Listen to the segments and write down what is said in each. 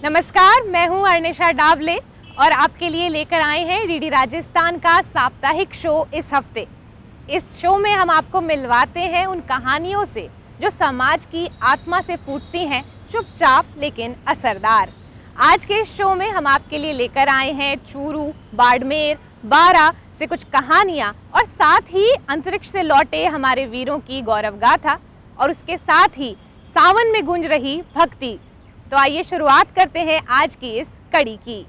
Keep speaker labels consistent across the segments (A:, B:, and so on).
A: नमस्कार, मैं हूं अर्निशा डाबले और आपके लिए लेकर आए हैं डीडी राजस्थान का साप्ताहिक शो इस हफ्ते। इस शो में हम आपको मिलवाते हैं उन कहानियों से जो समाज की आत्मा से फूटती हैं, चुपचाप लेकिन असरदार। आज के इस शो में हम आपके लिए लेकर आए हैं चूरू, बाड़मेर, बारा से कुछ कहानियाँ और साथ ही अंतरिक्ष से लौटे हमारे वीरों की गौरव गाथा और उसके साथ ही सावन में गूंज रही भक्ति। तो आइए शुरुआत करते हैं आज की इस कड़ी की।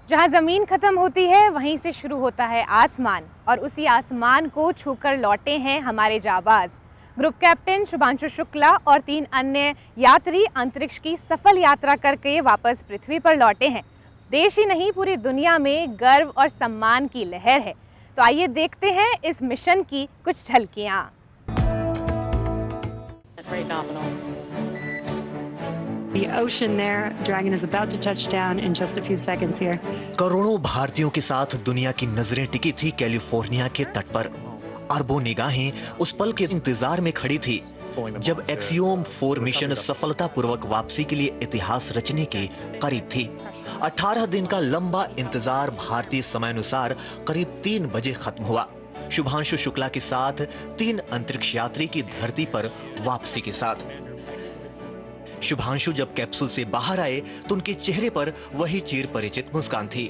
A: जहां जमीन खत्म होती है वहीं से शुरू होता है आसमान और उसी आसमान को छूकर लौटे हैं हमारे जाबाज। ग्रुप कैप्टन शुभांशु शुक्ला और 3 अन्य यात्री अंतरिक्ष की सफल यात्रा करके वापस पृथ्वी पर लौटे हैं। देश ही नहीं, पूरी दुनिया में गर्व और सम्मान की लहर है। तो आइए देखते हैं इस मिशन की कुछ झलकियां।
B: The ocean there, Dragon is about to touch down in just a few seconds here.
C: करोड़ों भारतीयों के साथ दुनिया की नजरें टिकी थी कैलिफोर्निया के तट पर। अरबों निगाहें उस पल के इंतजार में खड़ी थी जब एक्सियोम 4 मिशन सफलतापूर्वक वापसी के लिए इतिहास रचने के करीब थी। 18 दिन का लंबा इंतजार भारतीय समयानुसार करीब 3 बजे खत्म हुआ। शुभांशु शुक्ला के साथ 3 अंतरिक्ष यात्री की धरती पर वापसी के साथ। शुभांशु जब कैप्सूल से बाहर आए तो उनके चेहरे पर वही चिर परिचित मुस्कान थी।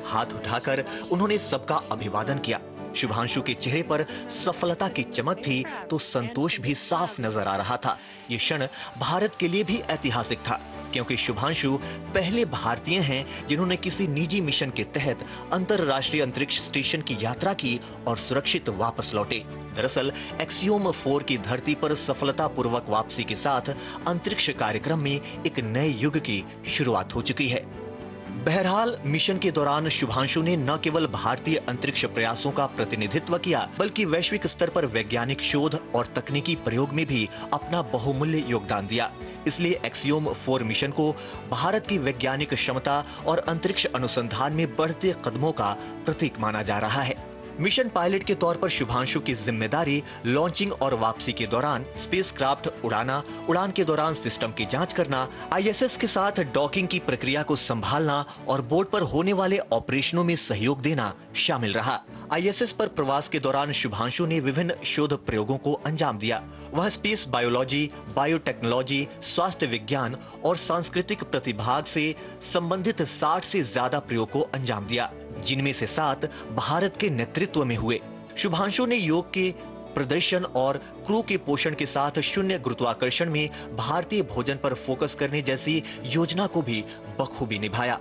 C: हाथ उठाकर उन्होंने सबका अभिवादन किया। शुभांशु के चेहरे पर सफलता की चमक थी तो संतोष भी साफ नजर आ रहा था। ये क्षण भारत के लिए भी ऐतिहासिक था क्योंकि शुभांशु पहले भारतीय हैं जिन्होंने किसी निजी मिशन के तहत अंतरराष्ट्रीय अंतरिक्ष स्टेशन की यात्रा की और सुरक्षित वापस लौटे। दरअसल एक्सियोम 4 की धरती पर सफलतापूर्वक वापसी के साथ अंतरिक्ष कार्यक्रम में एक नए युग की शुरुआत हो चुकी है। बहरहाल मिशन के दौरान शुभांशु ने न केवल भारतीय अंतरिक्ष प्रयासों का प्रतिनिधित्व किया बल्कि वैश्विक स्तर पर वैज्ञानिक शोध और तकनीकी प्रयोग में भी अपना बहुमूल्य योगदान दिया। इसलिए एक्सियोम 4 मिशन को भारत की वैज्ञानिक क्षमता और अंतरिक्ष अनुसंधान में बढ़ते कदमों का प्रतीक माना जा रहा है। मिशन पायलट के तौर पर शुभांशु की जिम्मेदारी लॉन्चिंग और वापसी के दौरान स्पेसक्राफ्ट उड़ाना, उड़ान के दौरान सिस्टम की जांच करना, आईएसएस के साथ डॉकिंग की प्रक्रिया को संभालना और बोर्ड पर होने वाले ऑपरेशनों में सहयोग देना शामिल रहा। आईएसएस पर प्रवास के दौरान शुभांशु ने विभिन्न शोध प्रयोगों को अंजाम दिया। वह स्पेस बायोलॉजी, बायोटेक्नोलॉजी, स्वास्थ्य विज्ञान और सांस्कृतिक प्रतिभाग से संबंधित 60 से ज्यादा प्रयोग को अंजाम दिया, जिनमें से 7 भारत के नेतृत्व में हुए। शुभांशु ने योग के प्रदर्शन और क्रू के पोषण के साथ शून्य गुरुत्वाकर्षण में भारतीय भोजन पर फोकस करने जैसी योजना को भी बखूबी निभाया।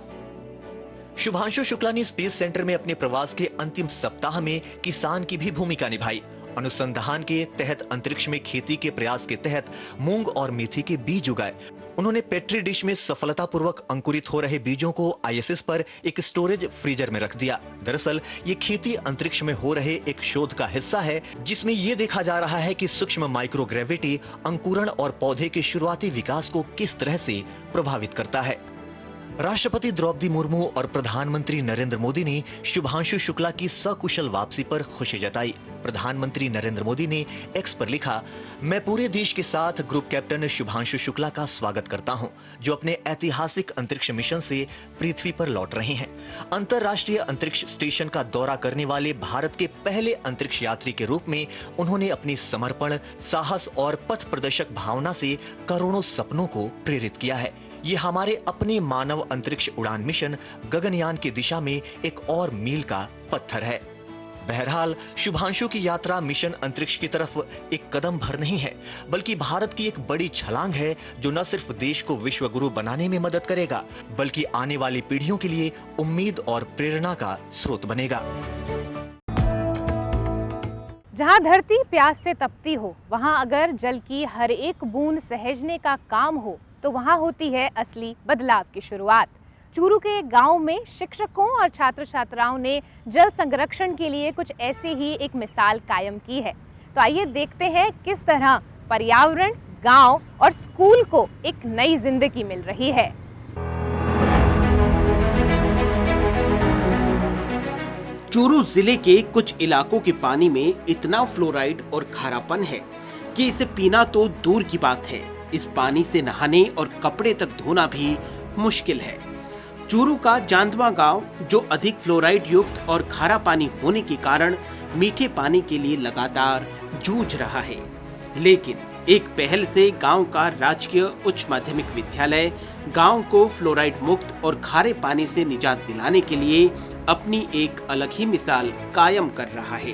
C: शुभांशु शुक्ला ने स्पेस सेंटर में अपने प्रवास के अंतिम सप्ताह में किसान की भी भूमिका निभाई। अनुसंधान के तहत अंतरिक्ष में खेती के प्रयास के तहत मूंग और मेथी के बीज उगाए। उन्होंने पेट्री डिश में सफलतापूर्वक अंकुरित हो रहे बीजों को आईएसएस पर एक स्टोरेज फ्रीजर में रख दिया। दरअसल ये खेती अंतरिक्ष में हो रहे एक शोध का हिस्सा है जिसमें ये देखा जा रहा है कि सूक्ष्म माइक्रोग्रेविटी अंकुरण और पौधे के शुरुआती विकास को किस तरह से प्रभावित करता है। राष्ट्रपति द्रौपदी मुर्मू और प्रधानमंत्री नरेंद्र मोदी ने शुभांशु शुक्ला की सकुशल वापसी पर खुशी जताई। प्रधानमंत्री नरेंद्र मोदी ने एक्स पर लिखा, मैं पूरे देश के साथ ग्रुप कैप्टन शुभांशु शुक्ला का स्वागत करता हूं, जो अपने ऐतिहासिक अंतरिक्ष मिशन से पृथ्वी पर लौट रहे हैं। अंतरराष्ट्रीय अंतरिक्ष स्टेशन का दौरा करने वाले भारत के पहले अंतरिक्ष यात्री के रूप में उन्होंने अपनी समर्पण, साहस और पथ प्रदर्शक भावना से करोड़ों सपनों को प्रेरित किया है। ये हमारे अपने मानव अंतरिक्ष उड़ान मिशन गगनयान की दिशा में एक और मील का पत्थर है। बहरहाल शुभांशु की यात्रा मिशन अंतरिक्ष की तरफ एक कदम भर नहीं है बल्कि भारत की एक बड़ी छलांग है जो न सिर्फ देश को विश्व गुरु बनाने में मदद करेगा बल्कि आने वाली पीढ़ियों के लिए उम्मीद और प्रेरणा का स्रोत बनेगा।
A: जहां धरती प्यास से तपती हो, वहां अगर जल की हर एक बूंद सहेजने का काम हो तो वहां होती है असली बदलाव की शुरुआत। चूरू के एक गांव में शिक्षकों और छात्र छात्राओं ने जल संरक्षण के लिए कुछ ऐसी ही एक मिसाल कायम की है। तो आइए देखते हैं किस तरह पर्यावरण, गांव और स्कूल को एक नई जिंदगी मिल रही है।
D: चूरू जिले के कुछ इलाकों के पानी में इतना फ्लोराइड और खारापन है कि इसे पीना तो दूर की बात है, इस पानी से नहाने और कपड़े तक धोना भी मुश्किल है। चूरू का जांदवा गांव, जो अधिक फ्लोराइड युक्त और खारा पानी होने के कारण मीठे पानी के लिए लगातार जूझ रहा है, लेकिन एक पहल से गांव का राजकीय उच्च माध्यमिक विद्यालय गांव को फ्लोराइड मुक्त और खारे पानी से निजात दिलाने के लिए अपनी एक अलग ही मिसाल कायम कर रहा है।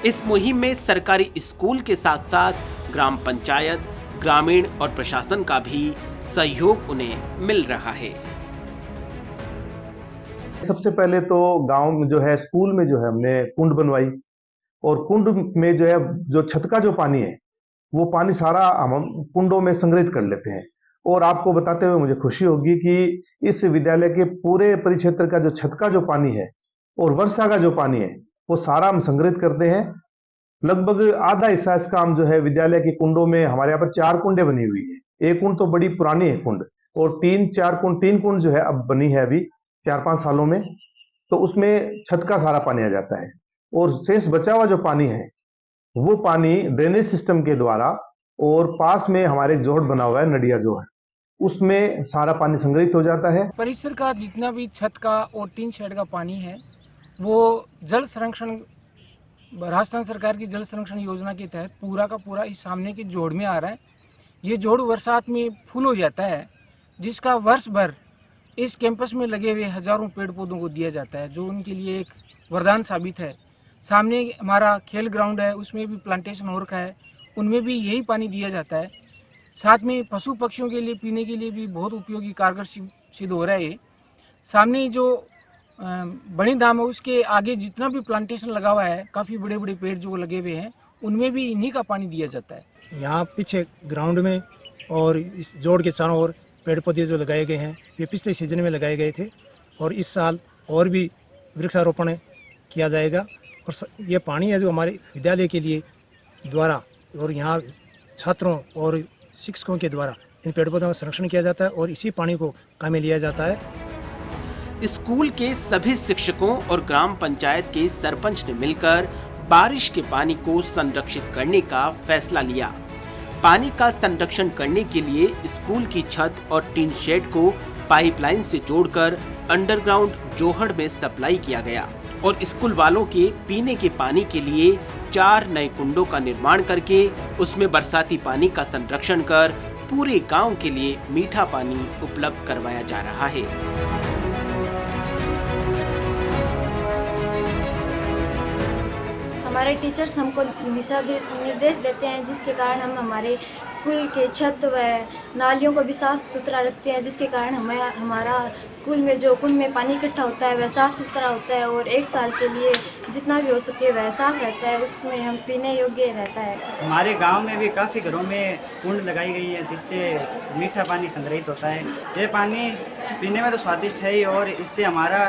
D: इस मुहिम में सरकारी स्कूल के साथ साथ ग्राम पंचायत, ग्रामीण और प्रशासन का भी सहयोग उन्हें मिल रहा है।
E: सबसे पहले तो गांव में जो है, स्कूल में जो है, हमने कुंड बनवाई और कुंड में जो है, जो छत का जो पानी है वो पानी सारा हम कुंडों में संग्रहित कर लेते हैं। और आपको बताते हुए मुझे खुशी होगी कि इस विद्यालय के पूरे परिक्षेत्र का जो छत का जो पानी है और वर्षा का जो पानी है वो सारा हम संग्रहित करते हैं। लगभग आधा हिस्सा इसका हम जो है विद्यालय के कुंडों में, हमारे यहाँ पर 4 कुंडें बनी हुई है। एक कुंड तो बड़ी पुरानी है कुंड, और 3 कुंड जो है अब बनी है अभी 4-5 सालों में, तो उसमें छत का सारा पानी आ जाता है। और शेष बचा हुआ जो पानी है वो पानी ड्रेनेज सिस्टम के द्वारा, और पास में हमारे जोड़ बना हुआ है, नडिया जो है, उसमें सारा पानी संग्रहित हो जाता है।
F: परिसर का जितना भी छत का और टीन शेड का पानी है वो जल संरक्षण, राजस्थान सरकार की जल संरक्षण योजना के तहत पूरा का पूरा इस सामने के जोड़ में आ रहा है। ये जोड़ बरसात में फुल हो जाता है, जिसका वर्ष भर इस कैंपस में लगे हुए हजारों पेड़ पौधों को दिया जाता है, जो उनके लिए एक वरदान साबित है। सामने हमारा खेल ग्राउंड है, उसमें भी प्लांटेशन हो रखा है, उनमें भी यही पानी दिया जाता है। साथ में पशु पक्षियों के लिए पीने के लिए भी बहुत उपयोगी कारगर सिद्ध हो रहा है। सामने जो बड़ी धाम है उसके आगे जितना भी प्लांटेशन लगा हुआ है, काफ़ी बड़े बड़े पेड़ जो लगे हुए हैं, उनमें भी इन्हीं का पानी दिया जाता है।
G: यहाँ पीछे ग्राउंड में और इस जोड़ के चारों ओर पेड़ पौधे जो लगाए गए हैं, ये पिछले सीजन में लगाए गए थे और इस साल और भी वृक्षारोपण किया जाएगा। और ये पानी है जो हमारे विद्यालय के लिए द्वारा और यहाँ छात्रों और शिक्षकों के द्वारा इन पेड़ पौधों का संरक्षण किया जाता है और इसी पानी को काम में लिया जाता है।
D: स्कूल के सभी शिक्षकों और ग्राम पंचायत के सरपंच ने मिलकर बारिश के पानी को संरक्षित करने का फैसला लिया। पानी का संरक्षण करने के लिए स्कूल की छत और टीन शेड को पाइपलाइन से जोड़कर अंडरग्राउंड जोहड़ में सप्लाई किया गया और स्कूल वालों के पीने के पानी के लिए 4 नए कुंडों का निर्माण करके उसमें बरसाती पानी का संरक्षण कर पूरे गांव के लिए मीठा पानी उपलब्ध करवाया जा रहा है।
H: हमारे टीचर्स हमको दिशा निर्देश देते हैं, जिसके कारण हम हमारे स्कूल के छत व नालियों को भी साफ़ सुथरा रखते हैं, जिसके कारण हमारा स्कूल में जो कुंड में पानी इकट्ठा होता है वह साफ़ सुथरा होता है और 1 साल के लिए जितना भी हो सके वह साफ़ रहता है, उसमें हम पीने योग्य रहता है।
I: हमारे गांव में भी काफ़ी घरों में कुंड लगाई गई है, जिससे मीठा पानी संग्रहित होता है। ये पानी पीने में तो स्वादिष्ट है ही और इससे हमारा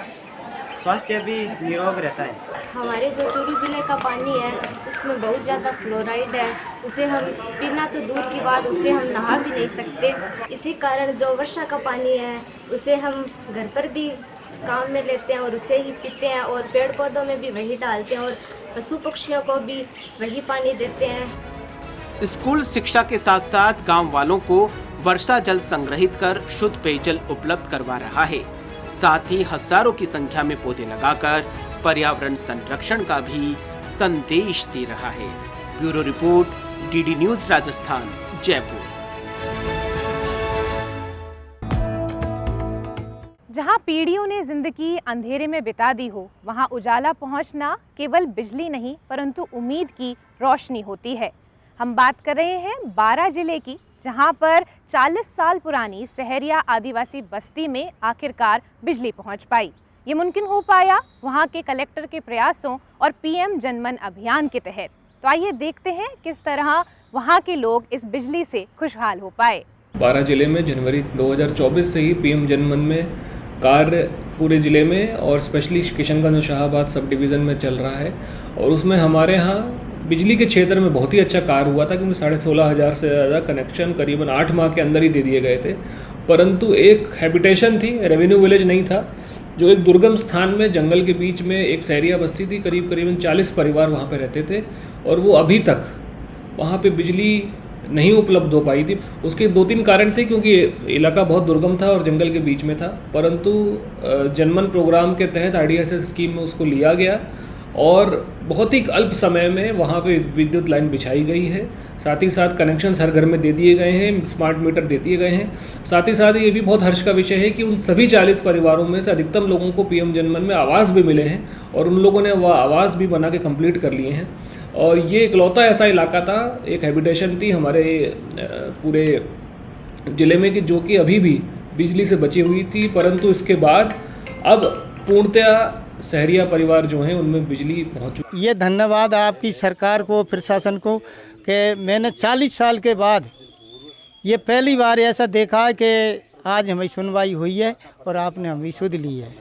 I: स्वास्थ्य भी निरोग रहता है।
H: हमारे जो चूरू ज़िले का पानी है उसमें बहुत ज़्यादा फ्लोराइड है, उसे हम पीना तो दूर की बात, उससे हम नहा भी नहीं सकते। इसी कारण जो वर्षा का पानी है उसे हम घर पर भी काम में लेते हैं और उसे ही पीते हैं और पेड़ पौधों में भी वही डालते हैं और पशु पक्षियों को भी वही पानी देते हैं।
D: स्कूल शिक्षा के साथ साथ गांव वालों को वर्षा जल संग्रहित कर शुद्ध पेयजल उपलब्ध करवा रहा है। साथ ही हजारों की संख्या में पौधे लगाकर पर्यावरण संरक्षण का भी संदेश दे रहा है। Bureau report, DD news Rajasthan, Jaipur.
A: जहां पीढ़ियों ने जिंदगी अंधेरे में बिता दी हो, वहां उजाला पहुंचना केवल बिजली नहीं परंतु उम्मीद की रोशनी होती है। हम बात कर रहे हैं बारां जिले की, जहां पर 40 साल पुरानी सहरिया आदिवासी बस्ती में आखिरकार बिजली पहुंच पाई। ये मुमकिन हो पाया वहां के कलेक्टर के प्रयासों और पीएम जनमन अभियान के तहत। तो आइए देखते हैं किस तरह वहां के लोग इस बिजली से खुशहाल हो पाए।
J: बारां जिले में जनवरी 2024 से ही पीएम जनमन में कार्य पूरे ज़िले में और स्पेशली किशनगंज और शाहाबाद सब डिवीज़न में चल रहा है और उसमें हमारे यहाँ बिजली के क्षेत्र में बहुत ही अच्छा कार्य हुआ था, क्योंकि 16,500 से ज़्यादा कनेक्शन करीबन 8 माह के अंदर ही दे दिए गए थे। परंतु एक हैबिटेशन थी, रेवेन्यू विलेज नहीं था, जो एक दुर्गम स्थान में जंगल के बीच में एक सहरिया बस्ती थी। करीबन 40 परिवार वहाँ पे रहते थे और वो अभी तक वहाँ पे बिजली नहीं उपलब्ध हो पाई थी। उसके 2-3 कारण थे, क्योंकि इलाका बहुत दुर्गम था और जंगल के बीच में था, परंतु जनमन प्रोग्राम के तहत IDSS स्कीम में उसको लिया गया और बहुत ही अल्प समय में वहाँ पे विद्युत लाइन बिछाई गई है। साथ ही साथ कनेक्शन हर घर में दे दिए गए हैं, स्मार्ट मीटर दे दिए गए हैं। साथ ही साथ ये भी बहुत हर्ष का विषय है कि उन सभी 40 परिवारों में से अधिकतम लोगों को PM जनमन में आवास भी मिले हैं और उन लोगों ने वह आवास भी बना के कंप्लीट कर लिए हैं। और ये इकलौता ऐसा इलाका था, एक हैबिटेशन थी हमारे पूरे ज़िले में कि जो कि अभी भी बिजली से बची हुई थी, परंतु इसके बाद अब पूर्णतया शहरिया परिवार जो हैं उनमें बिजली पहुंच चुकी।
K: ये धन्यवाद आपकी सरकार को, प्रशासन को, कि मैंने 40 साल के बाद ये पहली बार ऐसा देखा कि आज हमें सुनवाई हुई है और आपने हमें सुध ली है,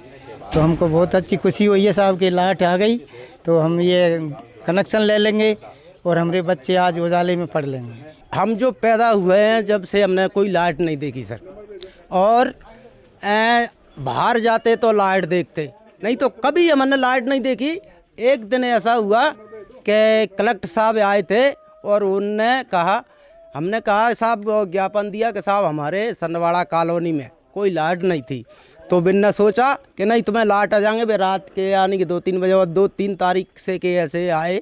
K: तो हमको बहुत अच्छी खुशी हुई है साहब कि लाइट आ गई, तो हम ये कनेक्शन ले लेंगे और हमारे बच्चे आज उजाले में पढ़ लेंगे।
L: हम जो पैदा हुए हैं जब से हमने कोई लाइट नहीं देखी सर, और बाहर जाते तो लाइट देखते, नहीं तो कभी हमने लाइट नहीं देखी। एक दिन ऐसा हुआ कि कलेक्टर साहब आए थे और उनने कहा, हमने कहा साहब ज्ञापन दिया कि साहब हमारे सनवाड़ा कॉलोनी में कोई लाइट नहीं थी, तो बिन्ना सोचा कि नहीं तुम्हें लाइट आ जाएंगे। वे रात के यानी कि 2-3 बजे और 2-3 तारीख से के ऐसे आए,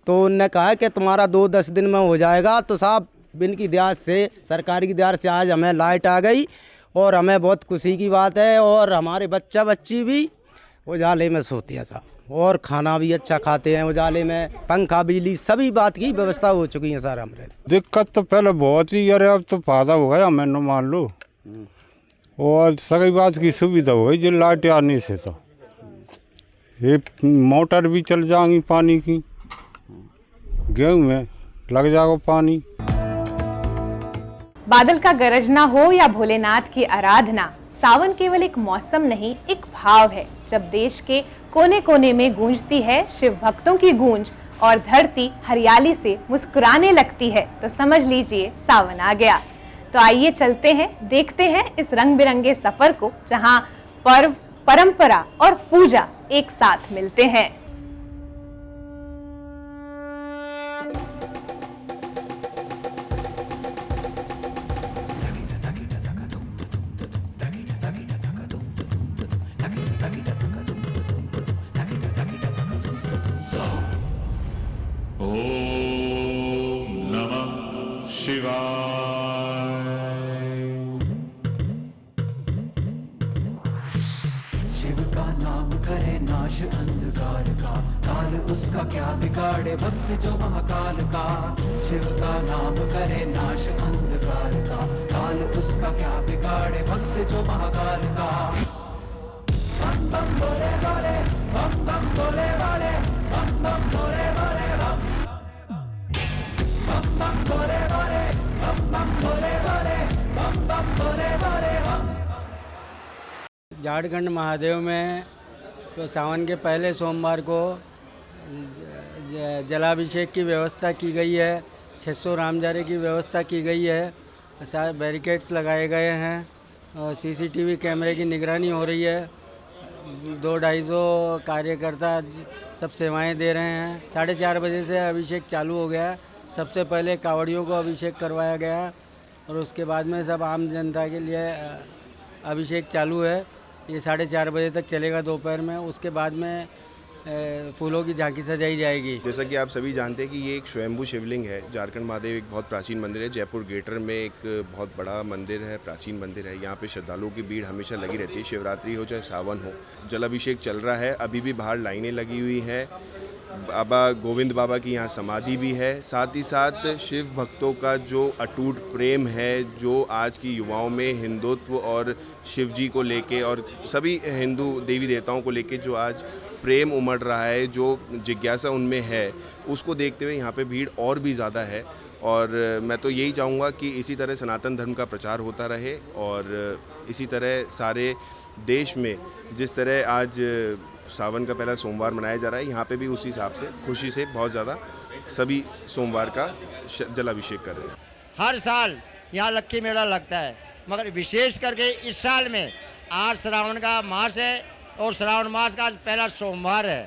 L: तो उनने कहा कि तुम्हारा 2-10 दिन में हो जाएगा। तो साहब बिन की दियाद से, सरकारी की दियाद से आज हमें लाइट आ गई और हमें बहुत खुशी की बात है। और हमारे बच्चा बच्ची भी उजाले में सोते हैं साहब, और खाना भी अच्छा खाते हैं उजाले में, पंखा बिजली सभी बात की व्यवस्था हो चुकी है सर। हमारे
M: दिक्कत तो पहले बहुत ही, अरे अब तो फायदा हो गया मैंने मान लो, और सभी बात की सुविधा हो गई जो लाइट आने से, तो ये मोटर भी चल जाएंगी पानी की, गेहूँ में लग जाएगा पानी।
A: बादल का गरजना हो या भोलेनाथ की आराधना, सावन केवल एक मौसम नहीं, एक भाव है। जब देश के कोने कोने में गूंजती है शिव भक्तों की गूंज और धरती हरियाली से मुस्कुराने लगती है, तो समझ लीजिए सावन आ गया। तो आइए चलते हैं, देखते हैं इस रंग बिरंगे सफर को, जहां पर्व, परंपरा और पूजा एक साथ मिलते हैं।
N: शिव का नाम करे नाश अंधकार का, काल उसका क्या बिगाड़े भक्त जो महाकाल का। शिव का नाम करे नाश अंधकार का, काल उसका क्या बिगाड़े भक्त जो महाकाल का। बम बम बोले वाले, बम बम बोले वाले, बम बम बोले वाले, बम बम बोले वाले, बम बम बोले वाले, बम बम बोले वाले।
L: झारखंड महादेव में तो सावन के पहले सोमवार को जलाभिषेक की व्यवस्था की गई है, 600 रामजारे की व्यवस्था की गई है, सारे बैरिकेड्स लगाए गए हैं और CCTV कैमरे की निगरानी हो रही है। 200-250 कार्यकर्ता सब सेवाएं दे रहे हैं। 4:30 बजे से अभिषेक चालू हो गया। सबसे पहले कांवड़ियों को अभिषेक करवाया गया और उसके बाद में सब आम जनता के लिए अभिषेक चालू है। ये 4:30 बजे तक चलेगा दोपहर में। उसके बाद में फूलों की झांकी सजाई जाएगी।
O: जैसा कि आप सभी जानते हैं कि ये एक स्वयंभू शिवलिंग है। झारखंड महादेव एक बहुत प्राचीन मंदिर है। जयपुर गेटर में एक बहुत बड़ा मंदिर है, प्राचीन मंदिर है। यहाँ पे श्रद्धालुओं की भीड़ हमेशा लगी रहती है, शिवरात्रि हो चाहे सावन हो। जलाभिषेक चल रहा है, अभी भी बाहर लाइनें लगी हुई हैं। बाबा गोविंद बाबा की यहाँ समाधि भी है। साथ ही साथ शिव भक्तों का जो अटूट प्रेम है, जो आज की युवाओं में हिंदुत्व और शिव जी को लेके और सभी हिंदू देवी देवताओं को लेके जो आज प्रेम उमड़ रहा है, जो जिज्ञासा उनमें है, उसको देखते हुए यहाँ पे भीड़ और भी ज़्यादा है। और मैं तो यही चाहूँगा कि इसी तरह सनातन धर्म का प्रचार होता रहे और इसी तरह सारे देश में जिस तरह आज सावन का पहला सोमवार मनाया जा रहा है, यहाँ पे भी उसी हिसाब से खुशी से बहुत ज़्यादा सभी सोमवार का जलाभिषेक कर रहे हैं।
P: हर साल यहाँ लक्की मेला लगता है, मगर विशेष करके इस साल में आज श्रावण का मास है और श्रावण मास का आज पहला सोमवार है।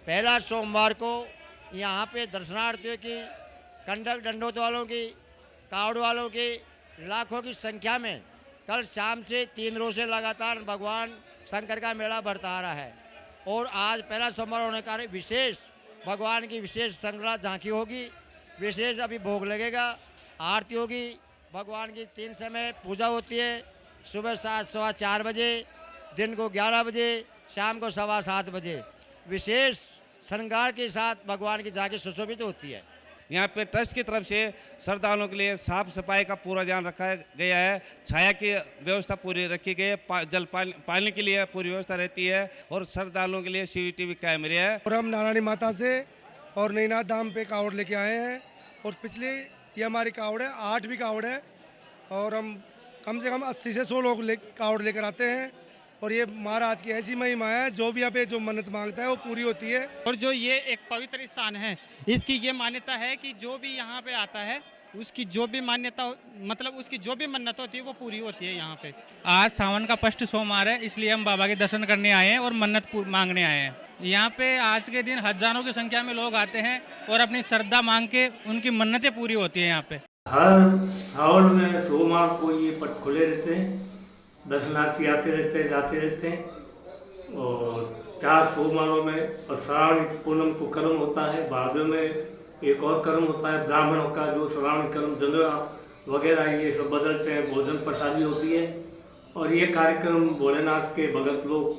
P: पहला सोमवार को यहाँ पे दर्शनार्थियों की, कंडक दंडोत वालों की कावड़ वालों की लाखों की संख्या में कल शाम से 3 रोज से लगातार भगवान शंकर का मेला बढ़ता आ रहा है। और आज पहला सोमवार होने के कारण विशेष भगवान की विशेष संग्रह झांकी होगी, विशेष अभी भोग लगेगा, आरती होगी। भगवान की 3 समय पूजा होती है, सुबह 7-4 बजे, दिन को 11 बजे, शाम को 7:15 बजे विशेष श्रृंगार के साथ भगवान की झांकी सुशोभित होती है।
Q: यहाँ पे ट्रस्ट की तरफ से श्रद्धालुओं के लिए साफ सफाई का पूरा ध्यान रखा गया है, छाया की व्यवस्था पूरी रखी गई है, जल पानी के लिए पूरी व्यवस्था रहती है और श्रद्धालुओं के लिए CCTV कैमरे है।
R: और हम नारायणी माता से और नैनाथ धाम पे कावड़ लेके आए हैं और पिछले ये हमारी कावड़ है, 8वीं कावड़ है और हम कम से कम 80 से 100 लोग कावड़ लेकर आते हैं। और ये महाराज की ऐसी महिमा है, जो भी यहाँ पे जो मन्नत मांगता है वो पूरी होती है।
S: और जो ये एक पवित्र स्थान है, इसकी ये मान्यता है कि जो भी यहाँ पे आता है उसकी जो भी मान्यता मतलब उसकी जो भी मन्नत होती है वो पूरी होती है यहाँ पे। आज सावन का फर्स्ट सोमवार है, इसलिए हम बाबा के दर्शन करने आए हैं और मन्नत मांगने आए हैं। यहाँ पे आज के दिन हजारों की संख्या में लोग आते हैं और अपनी श्रद्धा मांग के उनकी मन्नतें पूरी होती है यहाँ पे।
T: हर सावन में सोमवार को ये पट खुले रहते हैं, दर्शनार्थी आते रहते हैं, जाते रहते हैं। और 4 सोमवारों में और श्रावण पूनम को कर्म होता है, भादव में एक और कर्म होता है ब्राह्मणों का, जो श्रावण कर्म जंदरा वगैरह ये सब बदलते हैं, भोजन प्रसादी होती है। और ये कार्यक्रम भोलेनाथ के भगत लोग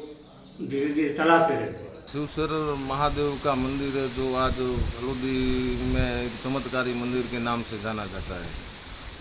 T: धीरे धीरे चलाते रहते हैं।
U: शिवसर महादेव का मंदिर है, जो आज हल्दी में एक चमत्कारी मंदिर के नाम से जाना जाता है।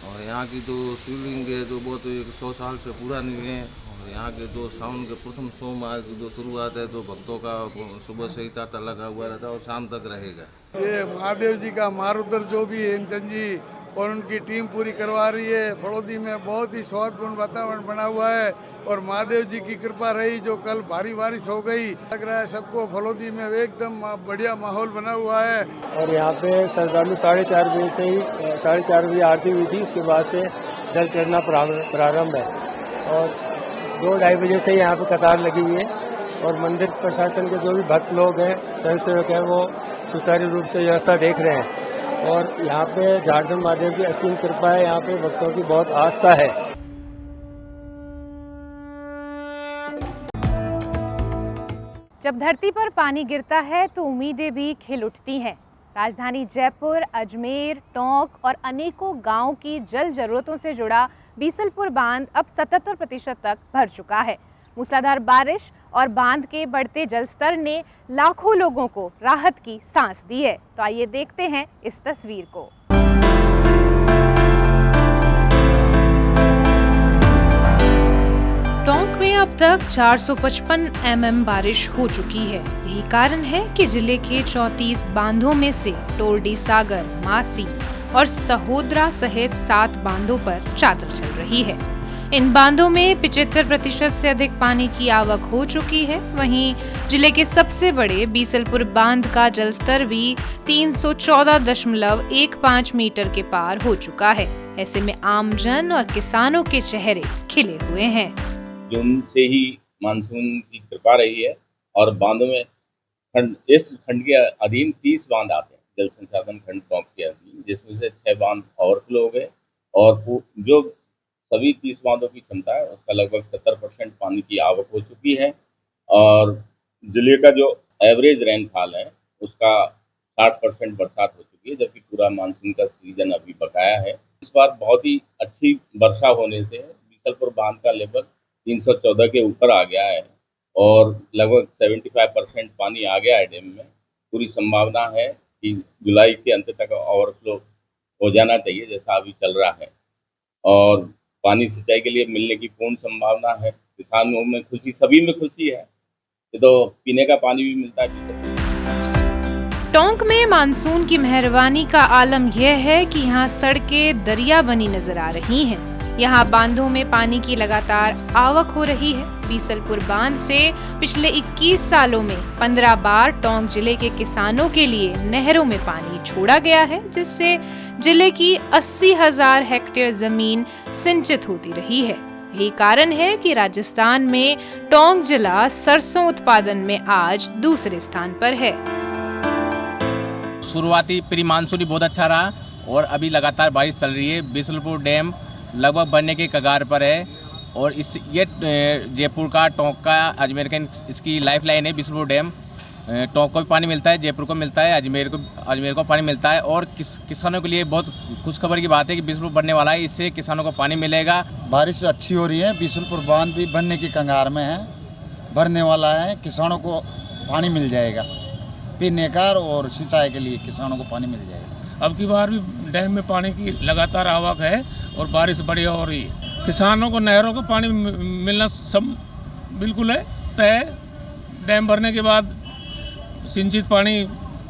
U: और यहाँ की जो शिवलिंग है जो बहुत 100 साल से पुरानी है। और यहाँ के जो सावन के प्रथम सोमवार की जो शुरुआत है तो भक्तों का सुबह से ही तांता लगा हुआ रहता है और शाम तक रहेगा।
R: ये महादेव जी का मारुद्र जो भी है हेमचंद जी और उनकी टीम पूरी करवा रही है। फड़ौदी में बहुत ही सौहार्दपूर्ण वातावरण बना हुआ है और महादेव जी की कृपा रही, जो कल भारी बारिश हो गई, लग रहा है सबको फड़ौदी में एकदम बढ़िया माहौल बना हुआ है।
V: और यहाँ पे श्रद्धालु 4:30 बजे से ही 4:30 बजे आरती हुई थी, उसके बाद से जल चढ़ना प्रारंभ है और 2-2:30 बजे से यहाँ पे कतार लगी हुई है। और मंदिर प्रशासन के जो भी भक्त लोग हैं, स्वयंसेवक हैं, वो सुचारू रूप से व्यवस्था देख रहे हैं। और यहाँ पे झारखंड महादेव की असीम कृपा है, यहाँ पे भक्तों की बहुत आस्था है।
A: जब धरती पर पानी गिरता है तो उम्मीदें भी खिल उठती हैं। राजधानी जयपुर, अजमेर, टोंक और अनेकों गांवों की जल जरूरतों से जुड़ा बीसलपुर बांध अब 77% तक भर चुका है। मूसलाधार बारिश और बांध के बढ़ते जलस्तर ने लाखों लोगों को राहत की सांस दी है। तो आइए देखते हैं इस तस्वीर को। टोंक में अब तक 455 mm बारिश हो चुकी है। यही कारण है कि जिले के 34 बांधों में से टोरडी सागर, मासी और सहोदरा सहित 7 बांधों पर चादर चल रही है। इन बांधों में 75% से अधिक पानी की आवक हो चुकी है। वहीं जिले के सबसे बड़े बीसलपुर बांध का जलस्तर भी 314.15 मीटर के पार हो चुका है। ऐसे में आमजन और किसानों के चेहरे खिले हुए हैं।
W: जून से ही मानसून की कृपा रही है और बांधों में इस खंड के अधीन 30 बांध आते हैं, जल संसाधन खंड टोंक के अधीन, जिसमें से 6 बांध ओवरफ्लो हो गए और जो सभी 30 बांधों की क्षमता है उसका लगभग 70% पानी की आवक हो चुकी है। और जिले का जो एवरेज रेनफॉल है उसका 60% बरसात हो चुकी है, जबकि पूरा मानसून का सीजन अभी बकाया है। इस बार बहुत ही अच्छी वर्षा होने से बीसलपुर बांध का लेवल 314 के ऊपर आ गया है और लगभग 75% पानी आ गया है डैम में। पूरी संभावना है कि जुलाई के अंत तक ओवरफ्लो हो जाना चाहिए जैसा अभी चल रहा है और पानी सिंचाई के लिए मिलने की पूर्ण संभावना है। किसानों में खुशी, सभी में खुशी है, तो पीने का पानी भी मिलता है।
A: टोंक में मानसून की मेहरबानी का आलम यह है कि यहाँ सड़कें दरिया बनी नजर आ रही हैं। यहाँ बांधों में पानी की लगातार आवक हो रही है। बीसलपुर बांध से पिछले 21 सालों में 15 बार टोंक जिले के किसानों के लिए नहरों में पानी छोड़ा गया है, जिससे जिले की 80,000 हेक्टेयर जमीन सिंचित होती रही है। यही कारण है कि राजस्थान में टोंक जिला सरसों उत्पादन में आज दूसरे स्थान पर है।
X: शुरुआती प्री मानसून बहुत अच्छा रहा
B: और अभी लगातार बारिश चल रही है। बिसलपुर डैम लगभग बनने के कगार पर है और ये जयपुर का, टोंक का, अजमेर का इसकी लाइफ लाइन है। बिसलपुर डैम टोंक को भी पानी मिलता है, जयपुर को मिलता है, अजमेर को पानी मिलता है और किसानों के लिए बहुत खुशखबर की बात है कि बिसलपुर बनने वाला है। इससे किसानों को पानी मिलेगा।
C: बारिश अच्छी हो रही है, बिसलपुर बांध भी बनने की कगार में है, भरने वाला है। किसानों को पानी मिल जाएगा पीने का और सिंचाई के लिए किसानों को पानी मिल जाएगा।
F: अब की बार भी डैम में पानी की लगातार आवक है और बारिश बढ़िया हो रही है। किसानों को नहरों को पानी मिलना सब बिल्कुल है तय। डैम भरने के बाद सिंचित पानी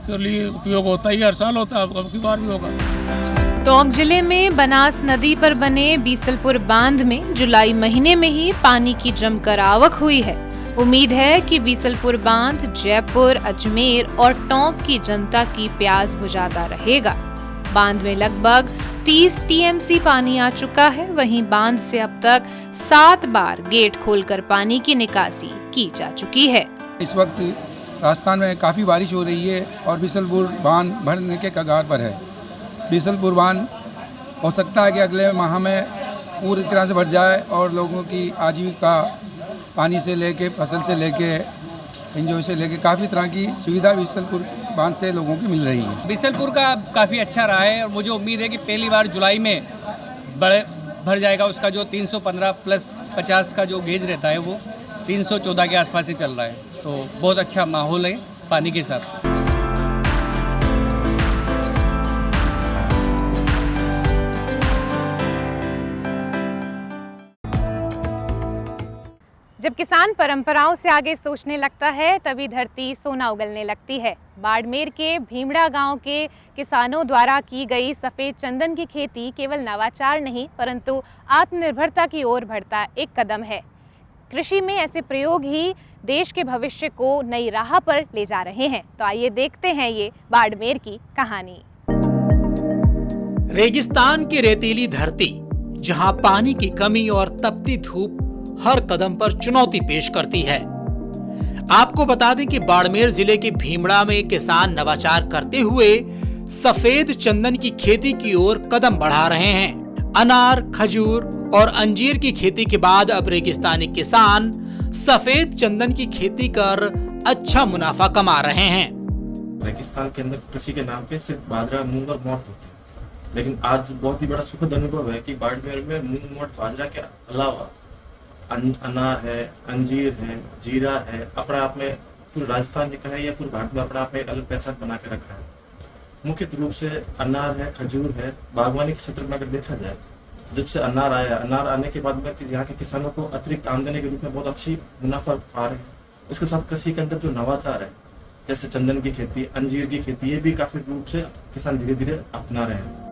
F: के लिए उपयोग होता ही हर साल होता है, अब की बार भी होगा।
A: टोंक जिले में बनास नदी पर बने बीसलपुर बांध में जुलाई महीने में ही पानी की जमकर आवक हुई है। उम्मीद है कि बीसलपुर बांध जयपुर, अजमेर और टोंक की जनता की प्यास बुझाता रहेगा। बांध में लगभग 30 टीएमसी पानी आ चुका है। वहीं बांध से अब तक 7 बार गेट खोलकर पानी की निकासी की जा चुकी है।
E: इस वक्त राजस्थान में काफ़ी बारिश हो रही है और बीसलपुर बांध भरने के कगार पर है। बीसलपुर बांध हो सकता है कि अगले माह में पूरी तरह से भर जाए और लोगों की आजीविका पानी से लेके, फसल से लेके, एंजॉय से लेके काफ़ी तरह की सुविधा बीसलपुर बांध से लोगों की मिल रही है।
X: बीसलपुर का काफ़ी अच्छा रहा है और मुझे उम्मीद है कि पहली बार जुलाई में भर जाएगा। उसका जो 315 प्लस 50 का जो गेज रहता है वो 314 के आसपास ही चल रहा है, तो बहुत अच्छा माहौल है पानी के हिसाब से।
A: जब किसान परंपराओं से आगे सोचने लगता है तभी धरती सोना उगलने लगती है। बाड़मेर के भीमड़ा गांव के किसानों द्वारा की गई सफ़ेद चंदन की खेती केवल नवाचार नहीं परंतु आत्मनिर्भरता की ओर बढ़ता एक कदम है। कृषि में ऐसे प्रयोग ही देश के भविष्य को नई राह पर ले जा रहे हैं। तो आइए देखते हैं ये बाड़मेर की कहानी।
Y: रेगिस्तान की रेतीली धरती, जहां पानी की कमी और तपती धूप हर कदम पर चुनौती पेश करती है। आपको बता दें कि बाड़मेर जिले के भीमड़ा में किसान नवाचार करते हुए सफेद चंदन की खेती की ओर कदम बढ़ा रहे हैं। अनार, खजूर और अंजीर की खेती के बाद अब रेगिस्तानी किसान सफेद चंदन की खेती कर अच्छा मुनाफा कमा रहे हैं।
Z: रेगिस्तान के अंदर कृषि के नाम पे सिर्फ बाजरा, मूंग और मोठ होते हैं, लेकिन आज बहुत ही बड़ा सुखद अनुभव है कि बाड़मेर में मूंग, मोठ, बाजरा के अलावा अनार है, अंजीर है, जीरा है, अपने आप में पूरे राजस्थान में कहे या पूरे भारत में अपने आप में एक अलग पहचान बना के रखा है। मुख्य रूप से अनार है, खजूर है। बागवानी के क्षेत्र में अगर देखा जाए तो जब से अनार आया, अनार आने के बाद में यहाँ के किसानों को अतिरिक्त आमदनी के रूप में बहुत अच्छी मुनाफा पा रहे हैं। इसके साथ कृषि के अंदर जो नवाचार है जैसे चंदन की खेती, अंजीर की खेती, ये भी काफी रूप से किसान धीरे धीरे अपना रहे हैं।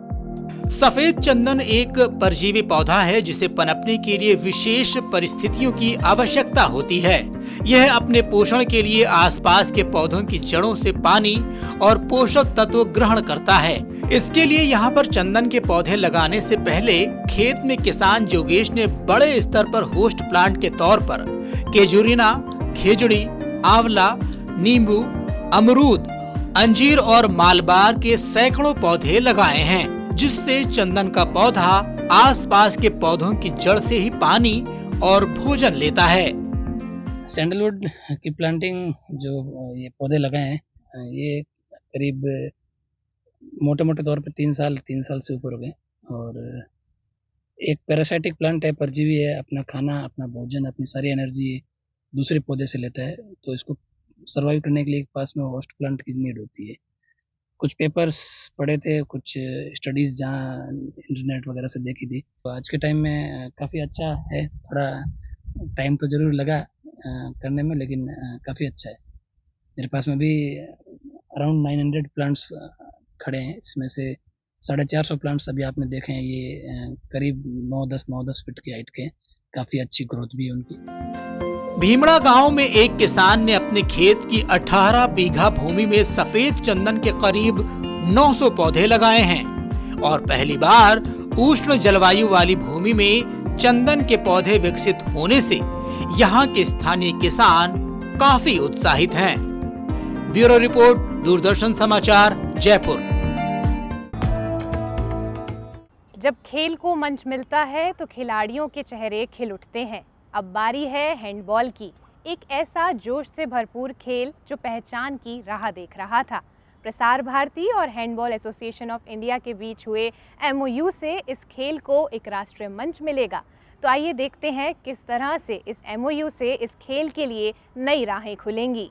Y: सफेद चंदन एक परजीवी पौधा है जिसे पनपने के लिए विशेष परिस्थितियों की आवश्यकता होती है। यह अपने पोषण के लिए आसपास के पौधों की जड़ों से पानी और पोषक तत्व ग्रहण करता है। इसके लिए यहाँ पर चंदन के पौधे लगाने से पहले खेत में किसान जोगेश ने बड़े स्तर पर होस्ट प्लांट के तौर पर केजुरिना, खेजड़ी, आंवला, नींबू, अमरूद, अंजीर और मालबार के सैकड़ों पौधे लगाए हैं, जिससे चंदन का पौधा आसपास के पौधों की जड़ से ही पानी और भोजन लेता है।
X: सैंडलवुड की प्लांटिंग जो ये पौधे लगाए हैं, ये करीब मोटे मोटे तौर पर 3 साल से ऊपर हो गए। और एक पैरासाइटिक प्लांट है, परजीवी है, अपना खाना, अपना भोजन, अपनी सारी एनर्जी दूसरे पौधे से लेता है। तो इसको सर्वाइव करने के लिए पास में होस्ट प्लांट की नीड होती है। कुछ पेपर्स पढ़े थे, कुछ स्टडीज जहाँ इंटरनेट वगैरह से देखी थी। तो आज के टाइम में काफ़ी अच्छा है। थोड़ा टाइम तो ज़रूर लगा करने में, लेकिन काफ़ी अच्छा है। मेरे पास में भी अराउंड 900 प्लांट्स खड़े हैं। इसमें से 450 प्लांट्स अभी आपने देखे हैं। ये करीब 9-10 फीट की हाइट के, काफ़ी अच्छी ग्रोथ भी है उनकी।
Y: भीमड़ा गांव में एक किसान ने अपने खेत की 18 बीघा भूमि में सफेद चंदन के करीब 900 पौधे लगाए हैं और पहली बार उष्ण जलवायु वाली भूमि में चंदन के पौधे विकसित होने से यहाँ के स्थानीय किसान काफी उत्साहित हैं। ब्यूरो रिपोर्ट, दूरदर्शन समाचार, जयपुर।
A: जब खेल को मंच मिलता है तो खिलाड़ियों के चेहरे खिल उठते हैं। अब बारी है हैंडबॉल की, एक ऐसा जोश से भरपूर खेल जो पहचान की राह देख रहा था। प्रसार भारती और हैंडबॉल एसोसिएशन ऑफ इंडिया के बीच हुए MOU से इस खेल को एक राष्ट्रीय मंच मिलेगा। तो आइए देखते हैं किस तरह से इस MOU से इस खेल के लिए नई राहें खुलेंगी।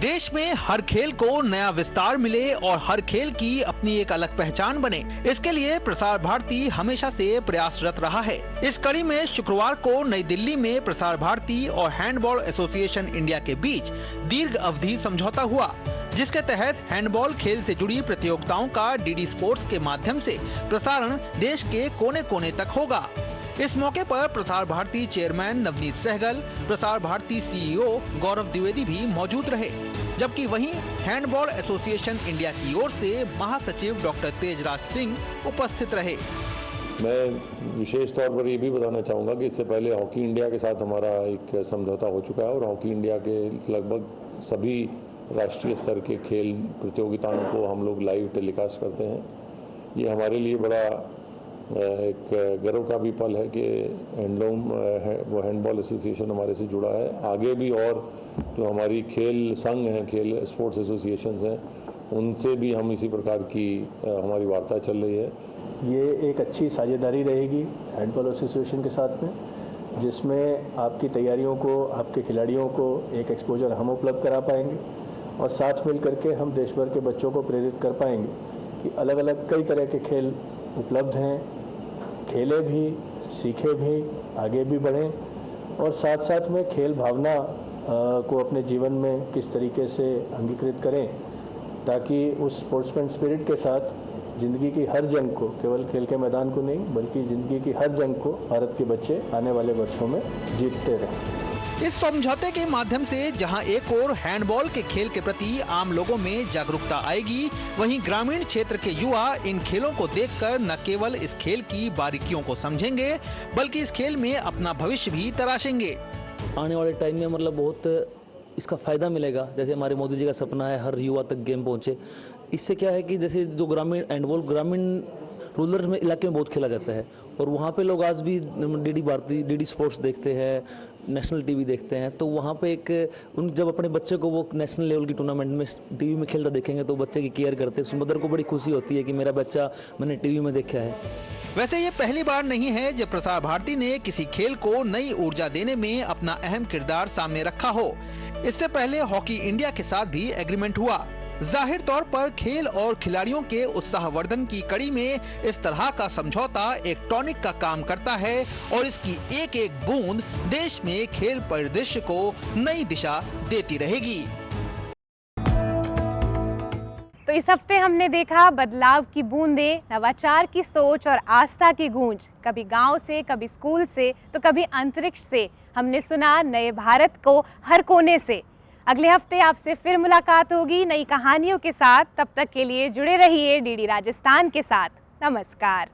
Y: देश में हर खेल को नया विस्तार मिले और हर खेल की अपनी एक अलग पहचान बने, इसके लिए प्रसार भारती हमेशा से प्रयासरत रहा है। इस कड़ी में शुक्रवार को नई दिल्ली में प्रसार भारती और हैंडबॉल एसोसिएशन इंडिया के बीच दीर्घ अवधि समझौता हुआ, जिसके तहत हैंडबॉल खेल से जुड़ी प्रतियोगिताओं का DD स्पोर्ट्स के माध्यम से प्रसारण देश के कोने कोने तक होगा। इस मौके पर प्रसार भारती चेयरमैन नवनीत सहगल, प्रसार भारती CEO गौरव द्विवेदी भी मौजूद रहे, जबकि वहीं हैंडबॉल एसोसिएशन इंडिया की ओर से महासचिव डॉक्टर तेजराज सिंह उपस्थित रहे।
D: मैं विशेष तौर पर ये भी बताना चाहूँगा कि इससे पहले हॉकी इंडिया के साथ हमारा एक समझौता हो चुका है और हॉकी इंडिया के लगभग सभी राष्ट्रीय स्तर के खेल प्रतियोगिताओं को हम लोग लाइव टेलीकास्ट करते हैं। ये हमारे लिए बड़ा एक गर्व का भी पल है कि हैंडबॉल एसोसिएशन हमारे से जुड़ा है। आगे भी और जो हमारी खेल संघ हैं, खेल स्पोर्ट्स एसोसिएशन हैं, उनसे भी हम इसी प्रकार की हमारी वार्ता चल रही है।
G: ये एक अच्छी साझेदारी रहेगी हैंडबॉल एसोसिएशन के साथ में, जिसमें आपकी तैयारियों को, आपके खिलाड़ियों को एक एक्सपोजर हम उपलब्ध करा पाएंगे और साथ मिल करके हम देश भर के बच्चों को प्रेरित कर पाएंगे कि अलग अलग कई तरह के खेल उपलब्ध हैं, खेले भी, सीखे भी, आगे भी बढ़ें और साथ साथ में खेल भावना को अपने जीवन में किस तरीके से अंगीकृत करें ताकि उस स्पोर्ट्समैन स्पिरिट के साथ ज़िंदगी की हर जंग को, केवल खेल के मैदान को नहीं बल्कि ज़िंदगी की हर जंग को भारत के बच्चे आने वाले वर्षों में जीतते रहें।
Y: इस समझौते के माध्यम से जहां एक ओर हैंडबॉल के खेल के प्रति आम लोगों में जागरूकता आएगी, वहीं ग्रामीण क्षेत्र के युवा इन खेलों को देखकर न केवल इस खेल की बारीकियों को समझेंगे बल्कि इस खेल में अपना भविष्य भी तराशेंगे।
H: आने वाले टाइम में मतलब बहुत इसका फ़ायदा मिलेगा। जैसे हमारे मोदी जी का सपना है हर युवा तक गेम पहुँचे। इससे क्या है कि जैसे जो ग्रामीण हैंडबॉल ग्रामीण रूरल में इलाके में बहुत खेला जाता है और वहाँ पे लोग आज भी DD भारती, DD स्पोर्ट्स देखते हैं, नेशनल टीवी देखते हैं, तो वहाँ पे एक उन जब अपने बच्चे को वो नेशनल लेवल की टूर्नामेंट में टीवी में खेलता देखेंगे तो बच्चे की केयर करते हैं। उस मदर को बड़ी खुशी होती है कि मेरा बच्चा मैंने टीवी में देखा है।
Y: वैसे ये पहली बार नहीं है जब प्रसार भारती ने किसी खेल को नई ऊर्जा देने में अपना अहम किरदार सामने रखा हो। इससे पहले हॉकी इंडिया के साथ भी एग्रीमेंट हुआ। जाहिर तौर पर खेल और खिलाड़ियों के उत्साहवर्धन की कड़ी में इस तरह का समझौता एक टॉनिक का काम करता है और इसकी एक एक बूंद देश में खेल परिदृश्य को नई दिशा देती रहेगी।
A: तो इस हफ्ते हमने देखा बदलाव की बूंदें, नवाचार की सोच और आस्था की गूंज। कभी गांव से, कभी स्कूल से, तो कभी अंतरिक्ष से। हमने सुना नए भारत को हर कोने से। अगले हफ्ते आपसे फिर मुलाकात होगी नई कहानियों के साथ। तब तक के लिए जुड़े रहिए DD राजस्थान के साथ। नमस्कार।